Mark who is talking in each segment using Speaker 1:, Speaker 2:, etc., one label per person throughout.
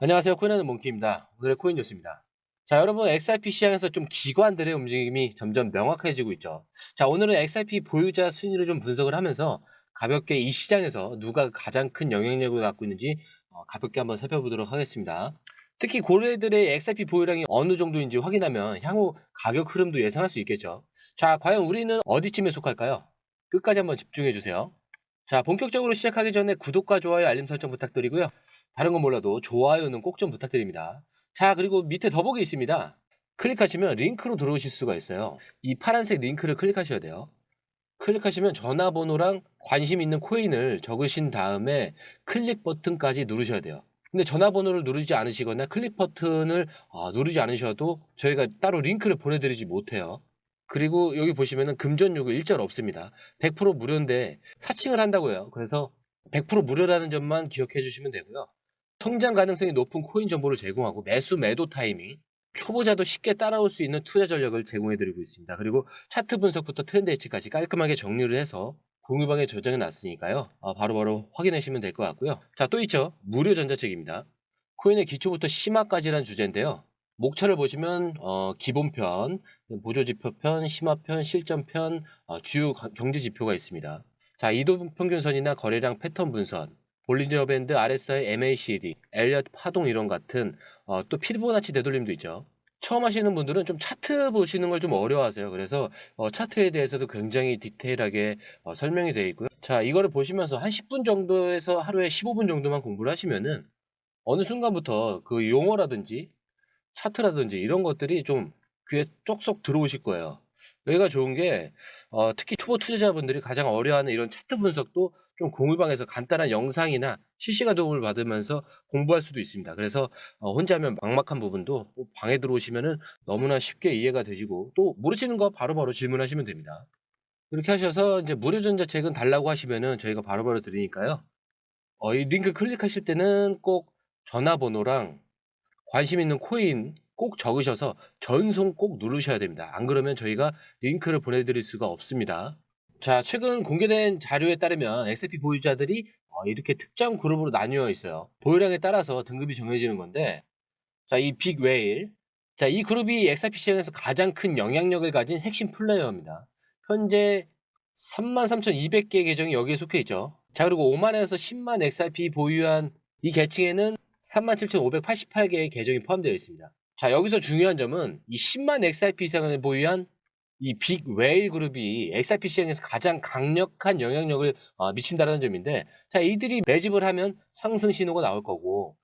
Speaker 1: 안녕하세요. 코인하는 몽키입니다. 오늘의 코인 뉴스입니다. 자, 여러분, XRP 시장에서 좀 기관들의 움직임이 점점 명확해지고 있죠. 자, 오늘은 XRP 보유자 순위를 좀 분석을 하면서 가볍게 이 시장에서 누가 가장 큰 영향력을 갖고 있는지 가볍게 한번 살펴보도록 하겠습니다. 특히 고래들의 XRP 보유량이 어느 정도인지 확인하면 향후 가격 흐름도 예상할 수 있겠죠. 자, 과연 우리는 어디쯤에 속할까요? 끝까지 한번 집중해 주세요. 자, 본격적으로 시작하기 전에 구독과 좋아요, 알림 설정 부탁드리고요. 다른 건 몰라도 좋아요는 꼭 좀 부탁드립니다. 자, 그리고 밑에 더보기 있습니다. 클릭하시면 링크로 들어오실 수가 있어요. 이 파란색 링크를 클릭하셔야 돼요. 클릭하시면 전화번호랑 관심 있는 코인을 적으신 다음에 클릭 버튼까지 누르셔야 돼요. 근데 전화번호를 누르지 않으시거나 클릭 버튼을 누르지 않으셔도 저희가 따로 링크를 보내드리지 못해요. 그리고 여기 보시면은 금전 요구 일절 없습니다. 100% 무료인데 사칭을 한다고요. 그래서 100% 무료라는 점만 기억해 주시면 되고요. 성장 가능성이 높은 코인 정보를 제공하고 매수 매도 타이밍, 초보자도 쉽게 따라올 수 있는 투자 전략을 제공해 드리고 있습니다. 그리고 차트 분석부터 트렌드 예측까지 깔끔하게 정리를 해서 공유방에 저장해 놨으니까요. 바로바로 확인하시면 될 것 같고요. 자, 또 있죠. 무료 전자책입니다. 코인의 기초부터 심화까지라는 주제인데요. 목차를 보시면 기본편, 보조지표편, 심화편, 실전편, 주요 경제지표가 있습니다. 자, 이동평균선이나 거래량 패턴 분선, 볼린저 밴드, RSI, MACD, 엘리엇 파동 이론 같은 또 피보나치 되돌림도 있죠. 처음 하시는 분들은 좀 차트 보시는 걸 좀 어려워하세요. 그래서 차트에 대해서도 굉장히 디테일하게 설명이 되어 있고요. 자, 이거를 보시면서 한 10분 정도에서 하루에 15분 정도만 공부를 하시면은 어느 순간부터 그 용어라든지 차트라든지 이런 것들이 좀 귀에 쏙쏙 들어오실 거예요. 여기가 좋은 게 특히 초보 투자자분들이 가장 어려워하는 이런 차트 분석도 좀 공유방에서 간단한 영상이나 실시간 도움을 받으면서 공부할 수도 있습니다. 그래서 혼자 하면 막막한 부분도 방에 들어오시면은 너무나 쉽게 이해가 되시고 또 모르시는 거 바로바로 질문하시면 됩니다. 이렇게 하셔서 이제 무료 전자책은 달라고 하시면은 저희가 바로바로 드리니까요. 이 링크 클릭하실 때는 꼭 전화번호랑 관심 있는 코인 꼭 적으셔서 전송 꼭 누르셔야 됩니다. 안 그러면 저희가 링크를 보내드릴 수가 없습니다. 자, 최근 공개된 자료에 따르면 XRP 보유자들이 이렇게 특정 그룹으로 나뉘어 있어요. 보유량에 따라서 등급이 정해지는 건데, 자, 이 빅 웨일. 자, 이 그룹이 XRP 시장에서 가장 큰 영향력을 가진 핵심 플레이어입니다. 현재 33,200개 계정이 여기에 속해 있죠. 자, 그리고 5만에서 10만 XRP 보유한 이 계층에는 37,588개의 계정이 포함되어 있습니다. 자, 여기서 중요한 점은 이 10만 XRP 이상을 보유한 이 빅 웨일 그룹이 XRP 시장에서 가장 강력한 영향력을 미친다는 점인데, 자, 이들이 매집을 하면 상승 신호가 나올 거고,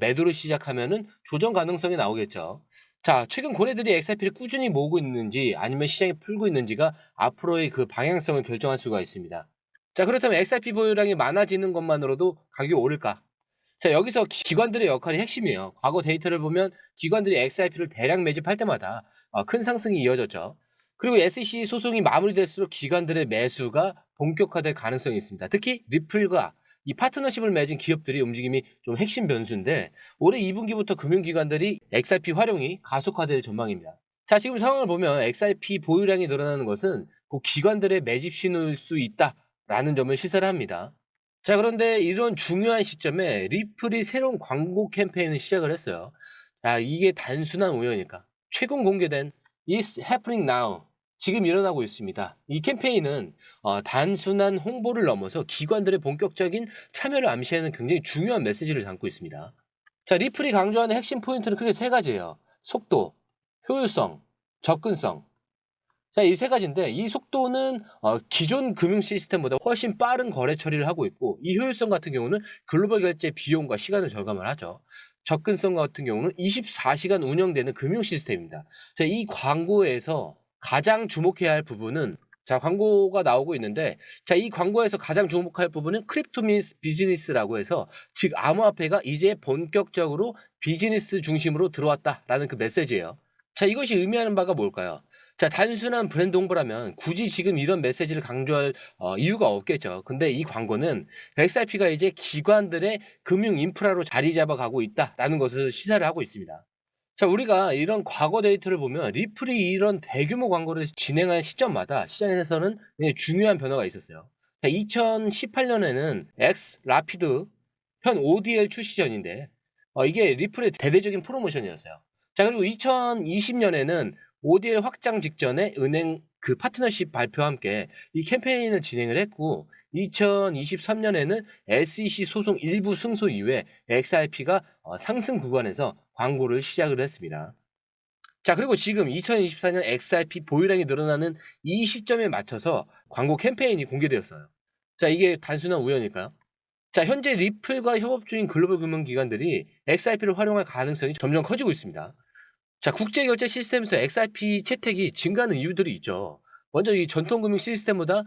Speaker 1: 매도를 시작하면은 조정 가능성이 나오겠죠. 자, 최근 고래들이 XRP를 꾸준히 모으고 있는지 아니면 시장이 풀고 있는지가 앞으로의 그 방향성을 결정할 수가 있습니다. 자, 그렇다면 XRP 보유량이 많아지는 것만으로도 가격이 오를까? 자, 여기서 기관들의 역할이 핵심이에요. 과거 데이터를 보면 기관들이 XRP를 대량 매집할 때마다 큰 상승이 이어졌죠. 그리고 SEC 소송이 마무리될수록 기관들의 매수가 본격화될 가능성이 있습니다. 특히 리플과 이 파트너십을 맺은 기업들이 움직임이 좀 핵심 변수인데 올해 2분기부터 금융기관들이 XRP 활용이 가속화될 전망입니다. 자, 지금 상황을 보면 XRP 보유량이 늘어나는 것은 곧 기관들의 매집 신호일 수 있다라는 점을 시사를 합니다. 자, 그런데 이런 중요한 시점에 리플이 새로운 광고 캠페인을 시작을 했어요. 자, 이게 단순한 우연일까? 최근 공개된 It's happening now. 지금 일어나고 있습니다. 이 캠페인은 단순한 홍보를 넘어서 기관들의 본격적인 참여를 암시하는 굉장히 중요한 메시지를 담고 있습니다. 자, 리플이 강조하는 핵심 포인트는 크게 세 가지예요. 속도, 효율성, 접근성. 자, 이 세 가지인데 이 속도는 기존 금융 시스템보다 훨씬 빠른 거래 처리를 하고 있고 이 효율성 같은 경우는 글로벌 결제 비용과 시간을 절감을 하죠. 접근성 같은 경우는 24시간 운영되는 금융 시스템입니다. 자, 이 광고에서 가장 주목해야 할 부분은 자, 광고가 나오고 있는데 자, 이 광고에서 가장 주목할 부분은 크립토 비즈니스라고 해서 즉 암호화폐가 이제 본격적으로 비즈니스 중심으로 들어왔다라는 그 메시지예요. 자, 이것이 의미하는 바가 뭘까요? 자, 단순한 브랜드 홍보라면 굳이 지금 이런 메시지를 강조할 이유가 없겠죠. 근데 이 광고는 XRP가 이제 기관들의 금융 인프라로 자리 잡아가고 있다라는 것을 시사를 하고 있습니다. 자, 우리가 이런 과거 데이터를 보면 리플이 이런 대규모 광고를 진행한 시점마다 시장에서는 굉장히 중요한 변화가 있었어요. 자, 2018년에는 X 라피드 현 ODL 출시 전인데 이게 리플의 대대적인 프로모션이었어요. 자, 그리고 2020년에는 ODL 확장 직전에 은행 그 파트너십 발표와 함께 이 캠페인을 진행을 했고, 2023년에는 SEC 소송 일부 승소 이후에 XRP가 상승 구간에서 광고를 시작을 했습니다. 자, 그리고 지금 2024년 XRP 보유량이 늘어나는 이 시점에 맞춰서 광고 캠페인이 공개되었어요. 자, 이게 단순한 우연일까요? 자, 현재 리플과 협업 중인 글로벌 금융기관들이 XRP를 활용할 가능성이 점점 커지고 있습니다. 자, 국제결제 시스템에서 XRP 채택이 증가하는 이유들이 있죠. 먼저 이 전통금융 시스템보다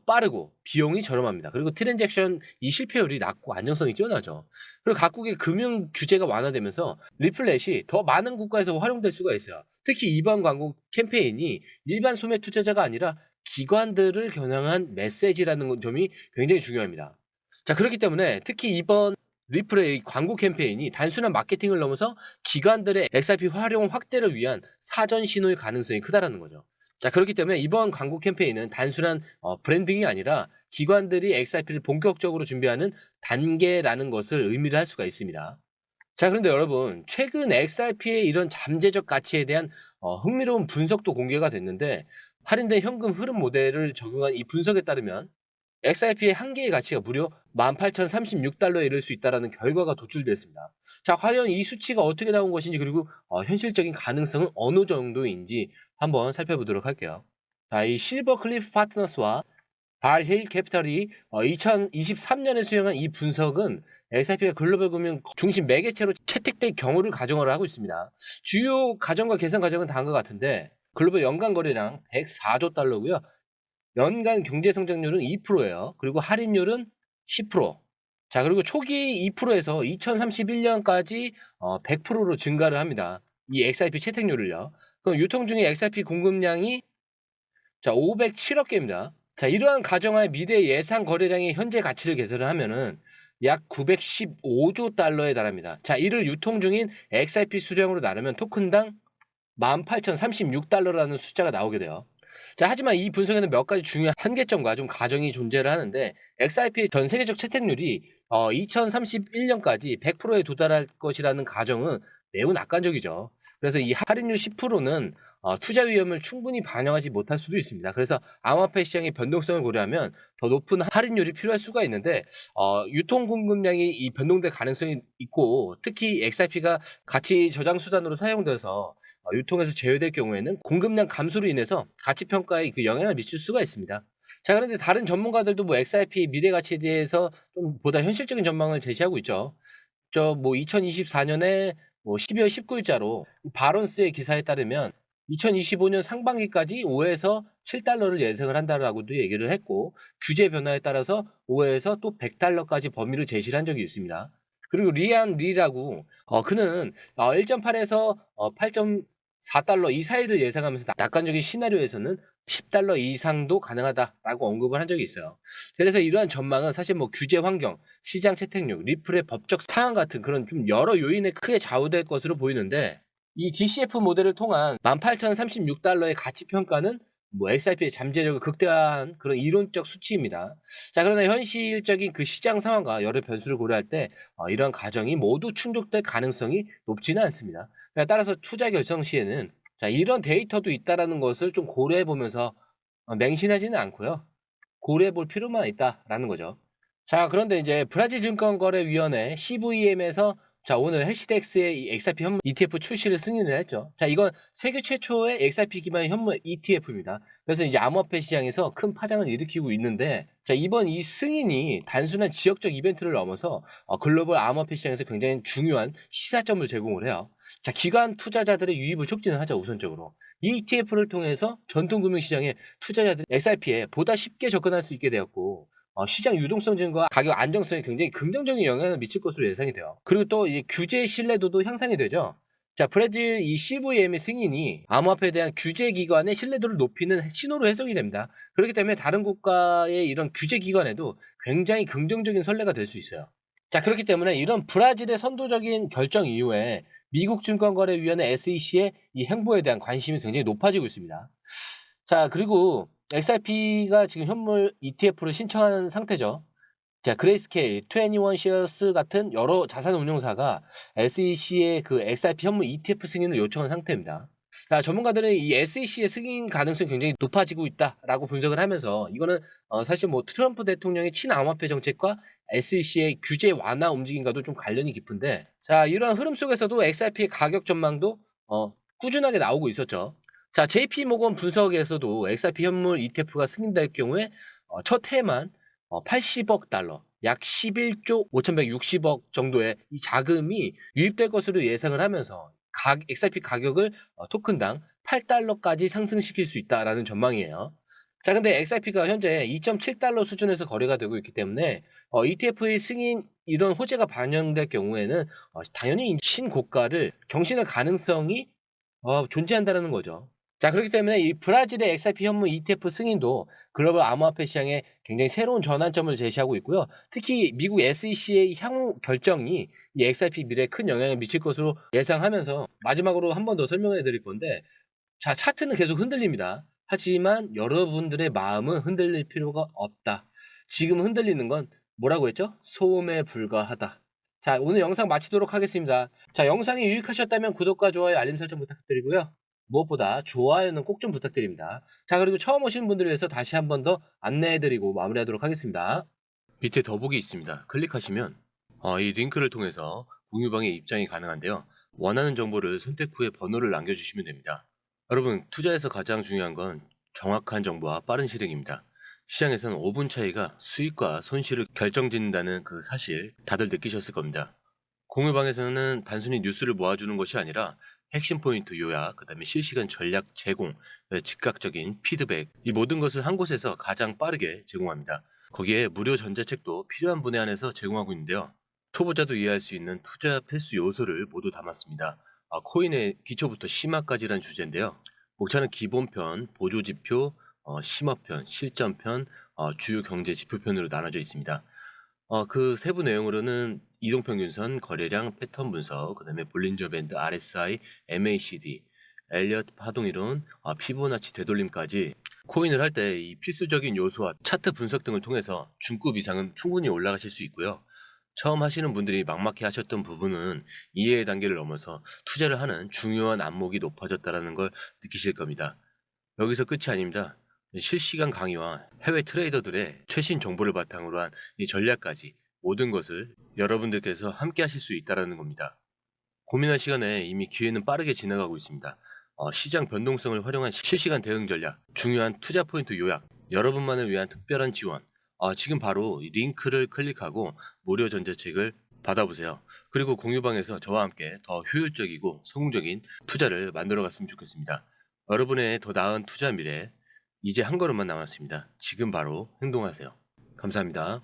Speaker 1: 빠르고 비용이 저렴합니다. 그리고 트랜잭션 이 실패율이 낮고 안정성이 뛰어나죠. 그리고 각국의 금융 규제가 완화되면서 리플렛이 더 많은 국가에서 활용될 수가 있어요. 특히 이번 광고 캠페인이 일반 소매 투자자가 아니라 기관들을 겨냥한 메시지라는 점이 굉장히 중요합니다. 자, 그렇기 때문에 특히 이번 리플의 광고 캠페인이 단순한 마케팅을 넘어서 기관들의 XRP 활용 확대를 위한 사전 신호의 가능성이 크다라는 거죠. 자, 그렇기 때문에 이번 광고 캠페인은 단순한 브랜딩이 아니라 기관들이 XRP를 본격적으로 준비하는 단계라는 것을 의미를 할 수가 있습니다. 자, 그런데 여러분, 최근 XRP의 이런 잠재적 가치에 대한 흥미로운 분석도 공개가 됐는데, 할인된 현금 흐름 모델을 적용한 이 분석에 따르면 XRP의 한 개의 가치가 무려 18,036달러에 이를 수 있다는 결과가 도출됐습니다. 자, 과연 이 수치가 어떻게 나온 것인지, 그리고 현실적인 가능성은 어느 정도인지 한번 살펴보도록 할게요. 자, 이 실버 클리프 파트너스와 발힐 캐피털이 2023년에 수행한 이 분석은 XRP가 글로벌 금융 중심 매개체로 채택된 경우를 가정을 하고 있습니다. 주요 가정과 계산 과정은 다음과 같은데, 글로벌 연간 거래량 104조 달러고요. 연간 경제 성장률은 2%예요. 그리고 할인율은 10%. 자, 그리고 초기 2%에서 2031년까지 100%로 증가를 합니다. 이 XRP 채택률을요. 그럼 유통 중에 XRP 공급량이 507억 개입니다. 자, 이러한 가정하에 미래 예상 거래량의 현재 가치를 계산을 하면은 약 915조 달러에 달합니다. 자, 이를 유통 중인 XRP 수량으로 나누면 토큰당 18,036달러라는 숫자가 나오게 돼요. 자, 하지만 이 분석에는 몇 가지 중요한 한계점과 좀 가정이 존재를 하는데, XRP의 전 세계적 채택률이 2031년까지 100%에 도달할 것이라는 가정은 매우 낙관적이죠. 그래서 이 할인율 10%는 투자 위험을 충분히 반영하지 못할 수도 있습니다. 그래서 암호화폐 시장의 변동성을 고려하면 더 높은 할인율이 필요할 수가 있는데, 유통 공급량이 이 변동될 가능성이 있고, 특히 XRP가 가치 저장 수단으로 사용돼서 유통에서 제외될 경우에는 공급량 감소로 인해서 가치 평가에 그 영향을 미칠 수가 있습니다. 자, 그런데 다른 전문가들도 뭐 XRP의 미래 가치에 대해서 좀 보다 현실적인 전망을 제시하고 있죠. 2024년에 12월 19일자로 바론스의 기사에 따르면 2025년 상반기까지 5에서 7달러를 예상을 한다라고도 얘기를 했고, 규제 변화에 따라서 5에서 또 100달러까지 범위를 제시를 한 적이 있습니다. 그리고 리안 리라고 그는 1.8에서 8.4달러 이 사이를 예상하면서 낙관적인 시나리오에서는 10달러 이상도 가능하다라고 언급을 한 적이 있어요. 그래서 이러한 전망은 사실 뭐 규제 환경, 시장 채택률, 리플의 법적 상황 같은 그런 좀 여러 요인에 크게 좌우될 것으로 보이는데, 이 DCF 모델을 통한 18,036달러의 가치 평가는 뭐 XRP의 잠재력을 극대화한 그런 이론적 수치입니다. 자, 그러나 현실적인 그 시장 상황과 여러 변수를 고려할 때 이러한 가정이 모두 충족될 가능성이 높지는 않습니다. 따라서 투자 결정 시에는 자, 이런 데이터도 있다라는 것을 좀 고려해 보면서 맹신하지는 않고요. 고려해 볼 필요만 있다라는 거죠. 자, 그런데 이제 브라질 증권거래위원회 CVM에서 자, 오늘 해시덱스의 이 XRP 현물 ETF 출시를 승인을 했죠. 자, 이건 세계 최초의 XRP 기반의 현물 ETF입니다. 그래서 이제 암호화폐 시장에서 큰 파장을 일으키고 있는데, 자, 이번 이 승인이 단순한 지역적 이벤트를 넘어서 글로벌 암호화폐 시장에서 굉장히 중요한 시사점을 제공을 해요. 자, 기관 투자자들의 유입을 촉진을 하죠, 우선적으로. 이 ETF를 통해서 전통금융시장의 투자자들 XRP에 보다 쉽게 접근할 수 있게 되었고, 시장 유동성 증가와 가격 안정성에 굉장히 긍정적인 영향을 미칠 것으로 예상이 돼요. 그리고 또 이제 규제 신뢰도도 향상이 되죠. 자, 브라질 이 CVM의 승인이 암호화폐에 대한 규제 기관의 신뢰도를 높이는 신호로 해석이 됩니다. 그렇기 때문에 다른 국가의 이런 규제 기관에도 굉장히 긍정적인 선례가 될 수 있어요. 자, 그렇기 때문에 이런 브라질의 선도적인 결정 이후에 미국 증권거래위원회 SEC의 이 행보에 대한 관심이 굉장히 높아지고 있습니다. 자, 그리고 XRP가 지금 현물 ETF를 신청한 상태죠. 자, 그레이스케일, 21쉐어스 같은 여러 자산운용사가 SEC의 그 XRP 현물 ETF 승인을 요청한 상태입니다. 자, 전문가들은 이 SEC의 승인 가능성이 굉장히 높아지고 있다라고 분석을 하면서 이거는 사실 뭐 트럼프 대통령의 친암호화폐 정책과 SEC의 규제 완화 움직임과도 좀 관련이 깊은데, 자, 이런 흐름 속에서도 XRP의 가격 전망도 꾸준하게 나오고 있었죠. 자, JP모건 분석에서도 XRP 현물 ETF가 승인될 경우에 첫 해만 80억 달러, 약 11조 5,160억 정도의 이 자금이 유입될 것으로 예상을 하면서 XRP 가격을 토큰당 8달러까지 상승시킬 수 있다라는 전망이에요. 자, 근데 XRP가 현재 2.7달러 수준에서 거래가 되고 있기 때문에 ETF의 승인 이런 호재가 반영될 경우에는 당연히 신고가를 경신할 가능성이 존재한다는 거죠. 자, 그렇기 때문에 이 브라질의 XRP 현물 ETF 승인도 글로벌 암호화폐 시장에 굉장히 새로운 전환점을 제시하고 있고요. 특히 미국 SEC의 향후 결정이 이 XRP 미래에 큰 영향을 미칠 것으로 예상하면서 마지막으로 한 번 더 설명해 드릴 건데, 자, 차트는 계속 흔들립니다. 하지만 여러분들의 마음은 흔들릴 필요가 없다. 지금 흔들리는 건 뭐라고 했죠? 소음에 불과하다. 자, 오늘 영상 마치도록 하겠습니다. 자, 영상이 유익하셨다면 구독과 좋아요, 알림 설정 부탁드리고요. 무엇보다 좋아요는 꼭 좀 부탁드립니다. 자, 그리고 처음 오시는 분들을 위해서 다시 한 번 더 안내해드리고 마무리하도록 하겠습니다. 밑에 더보기 있습니다. 클릭하시면 이 링크를 통해서 공유방에 입장이 가능한데요. 원하는 정보를 선택 후에 번호를 남겨주시면 됩니다. 여러분, 투자에서 가장 중요한 건 정확한 정보와 빠른 실행입니다. 시장에서는 5분 차이가 수익과 손실을 결정짓는다는 그 사실 다들 느끼셨을 겁니다. 공유방에서는 단순히 뉴스를 모아주는 것이 아니라 핵심 포인트 요약, 그 다음에 실시간 전략 제공, 즉각적인 피드백, 이 모든 것을 한 곳에서 가장 빠르게 제공합니다. 거기에 무료 전자책도 필요한 분에 한해서 제공하고 있는데요. 초보자도 이해할 수 있는 투자 필수 요소를 모두 담았습니다. 코인의 기초부터 심화까지란 주제인데요. 목차는 기본편, 보조지표, 심화편, 실전편, 주요 경제 지표편으로 나눠져 있습니다. 그 세부 내용으로는 이동평균선, 거래량, 패턴 분석, 그 다음에 볼린저 밴드, RSI, MACD, 엘리엇 파동이론, 피보나치 되돌림까지 코인을 할 때 이 필수적인 요소와 차트 분석 등을 통해서 중급 이상은 충분히 올라가실 수 있고요. 처음 하시는 분들이 막막해 하셨던 부분은 이해의 단계를 넘어서 투자를 하는 중요한 안목이 높아졌다는 걸 느끼실 겁니다. 여기서 끝이 아닙니다. 실시간 강의와 해외 트레이더들의 최신 정보를 바탕으로 한 이 전략까지 모든 것을 여러분들께서 함께 하실 수 있다는 겁니다. 고민할 시간에 이미 기회는 빠르게 지나가고 있습니다. 시장 변동성을 활용한 실시간 대응 전략, 중요한 투자 포인트 요약, 여러분만을 위한 특별한 지원. 지금 바로 이 링크를 클릭하고 무료 전자책을 받아보세요. 그리고 공유방에서 저와 함께 더 효율적이고 성공적인 투자를 만들어 갔으면 좋겠습니다. 여러분의 더 나은 투자 미래, 이제 한 걸음만 남았습니다. 지금 바로 행동하세요. 감사합니다.